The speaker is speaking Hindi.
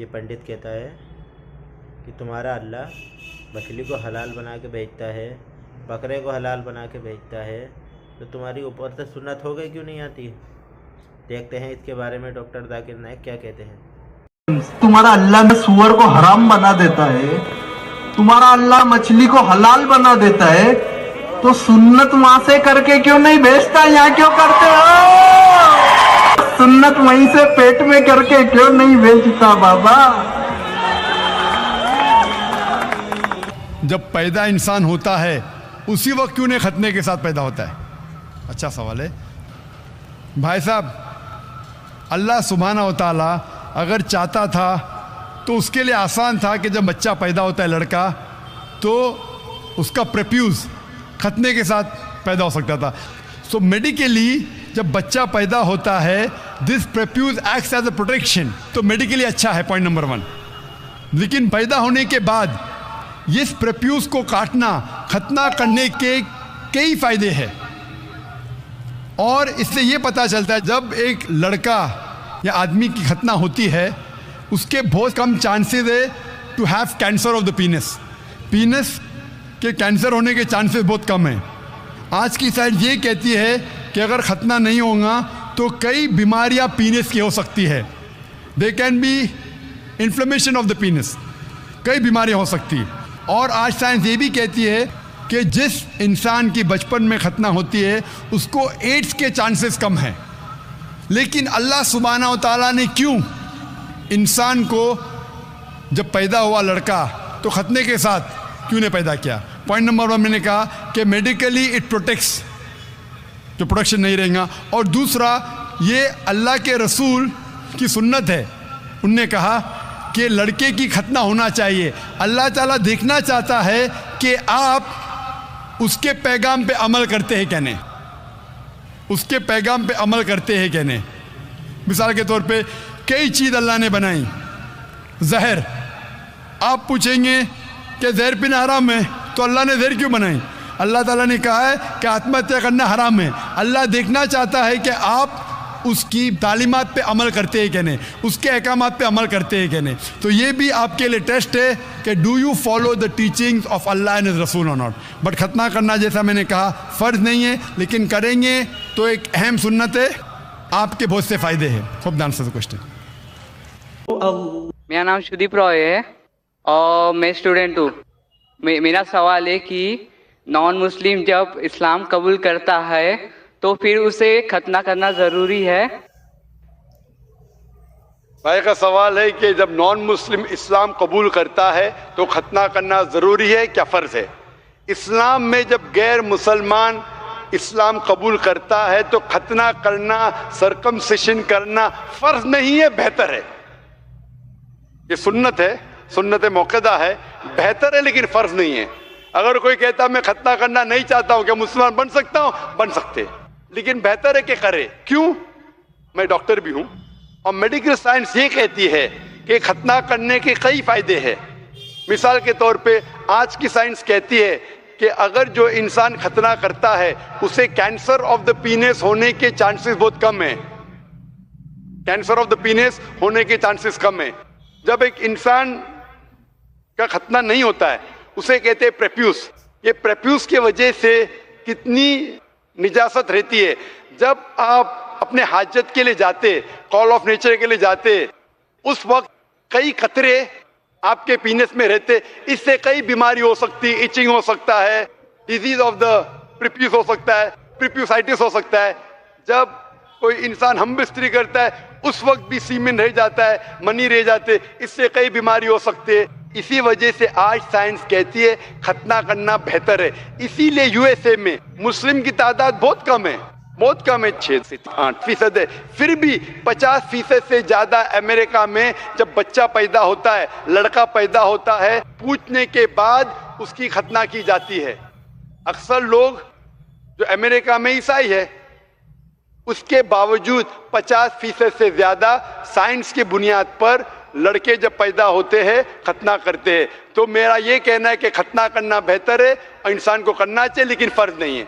ये पंडित कहता है कि तुम्हारा अल्लाह मछली को हलाल बना के भेजता है, बकरे को हलाल बना के भेजता है, तो तुम्हारी ऊपर से सुन्नत हो गई क्यों नहीं आती? देखते हैं इसके बारे में डॉक्टर जाकिर नाइक क्या कहते हैं। तुम्हारा अल्लाह में सुअर को हराम बना देता है, तुम्हारा अल्लाह मछली को हलाल बना देता है, तो सुन्नत वहां से करके क्यों नहीं भेजता? यहाँ क्यों करते हो? सुन्नत वहीं से पेट में करके क्यों नहीं भेजता बाबा? जब पैदा इंसान होता है उसी वक्त क्यों नहीं खतने के साथ पैदा होता है? अच्छा सवाल है भाई साहब। अल्लाह सुब्हाना व तआला अगर चाहता था तो उसके लिए आसान था कि जब बच्चा पैदा होता है लड़का, तो उसका प्रेप्यूज खतने के साथ पैदा हो सकता था। सो मेडिकली जब बच्चा पैदा होता है, this prepuce acts as a protection, तो मेडिकली अच्छा है, पॉइंट नंबर 1। लेकिन पैदा होने के बाद इस प्रेप्यूज को काटना, खतना करने के कई फायदे हैं। और इससे ये पता चलता है जब एक लड़का या आदमी की खतना होती है, उसके बहुत कम चांसेस है to have cancer of the penis. Penis के कैंसर होने के चांसेस बहुत कम हैं। आज की साइंस ये कहती है कि अगर खतना नहीं होगा तो कई बीमारियां पीनस की हो सकती है। They can be inflammation of the पीनस, कई बीमारियां हो सकती है। और आज साइंस ये भी कहती है कि जिस इंसान की बचपन में खतना होती है उसको एड्स के चांसेस कम हैं। लेकिन अल्लाह सुब्हाना व तआला ने क्यों इंसान को जब पैदा हुआ लड़का तो खतने के साथ क्यों नहीं पैदा किया? पॉइंट नंबर 1 मैंने कहा कि मेडिकली इट प्रोटेक्ट्स, जो प्रोटेक्शन नहीं रहेगा। और दूसरा, ये अल्लाह के रसूल की सुन्नत है। उनने कहा कि लड़के की खतना होना चाहिए। अल्लाह ताला देखना चाहता है कि आप उसके पैगाम पे अमल करते हैं क्या नहीं, उसके पैगाम पे अमल करते हैं क्या नहीं। मिसाल के तौर पे कई चीज़ अल्लाह ने बनाई। जहर, आप पूछेंगे कि जहर पीना हराम है, तो अल्लाह ने जहर क्यों बनाई? अल्लाह ताला ने कहा है कि आत्महत्या करना हराम है। अल्लाह देखना चाहता है कि आप उसकी तालीमात पे अमल करते हैं क्या नहीं, उसके अहकामात पे अमल करते हैं क्या नहीं। तो ये भी आपके लिए टेस्ट है कि do you follow the teachings of Allah and his रसूल और नॉट। बट खतना करना, जैसा मैंने कहा, फ़र्ज नहीं है, लेकिन करेंगे तो एक अहम सुन्नत है, आपके बहुत से फ़ायदे हैं। Hope the answer the question. मेरा नाम शुदीप रॉय है और मैं स्टूडेंट हूँ। मेरा सवाल है कि नॉन मुस्लिम जब इस्लाम कबूल करता है तो फिर उसे खतना करना ज़रूरी है? भाई का सवाल है कि जब नॉन मुस्लिम इस्लाम कबूल करता है तो खतना करना ज़रूरी है क्या फ़र्ज़ है? इस्लाम में जब गैर मुसलमान इस्लाम कबूल करता है तो खतना करना, सरकमसिशन करना फ़र्ज़ नहीं है, बेहतर है। ये सुन्नत है, सुन्नत मौक़दा है, बेहतर है, लेकिन फ़र्ज़ नहीं है। अगर कोई कहता मैं खतना करना नहीं चाहता हूँ, क्या मुसलमान बन सकता हूँ? बन सकते, लेकिन बेहतर है कि करे। क्यों? मैं डॉक्टर भी हूँ और मेडिकल साइंस ये कहती है कि खतना करने के कई फायदे हैं। मिसाल के तौर पे आज की साइंस कहती है कि अगर जो इंसान खतना करता है उसे कैंसर ऑफ द पीनस होने के चांसेस बहुत कम है। कैंसर ऑफ द पीनस होने के चांसेस कम है। जब एक इंसान का खतना नहीं होता है उसे कहते हैं प्रेप्यूस। ये प्रेप्यूस की वजह से कितनी निजासत रहती है। जब आप अपने हाजत के लिए जाते, कॉल ऑफ नेचर के लिए जाते, उस वक्त कई कतरे आपके पीनस में रहते, इससे कई बीमारी हो सकती है। इचिंग हो सकता है, डिजीज ऑफ द प्रेप्यूस हो सकता है, प्रेप्यूसाइटिस हो सकता है। जब कोई इंसान हम बिस्तरी करता है उस वक्त भी सीमेन रह जाता है, मनी रह जाते, इससे कई बीमारी हो सकती है। इसी वजह से आज साइंस कहती है खतना करना बेहतर है। इसीलिए यूएसए में मुस्लिम की तादाद बहुत कम है, बहुत कम है, 6 से 8% है। फिर भी 50% से ज्यादा अमेरिका में जब बच्चा पैदा होता है, लड़का पैदा होता है, पूछने के बाद उसकी खतना की जाती है। अक्सर लोग जो अमेरिका में ईसाई है, उसके बावजूद 50% से ज्यादा साइंस की बुनियाद पर लड़के जब पैदा होते हैं खतना करते हैं। तो मेरा ये कहना है कि खतना करना बेहतर है और इंसान को करना चाहिए, लेकिन फर्ज नहीं है।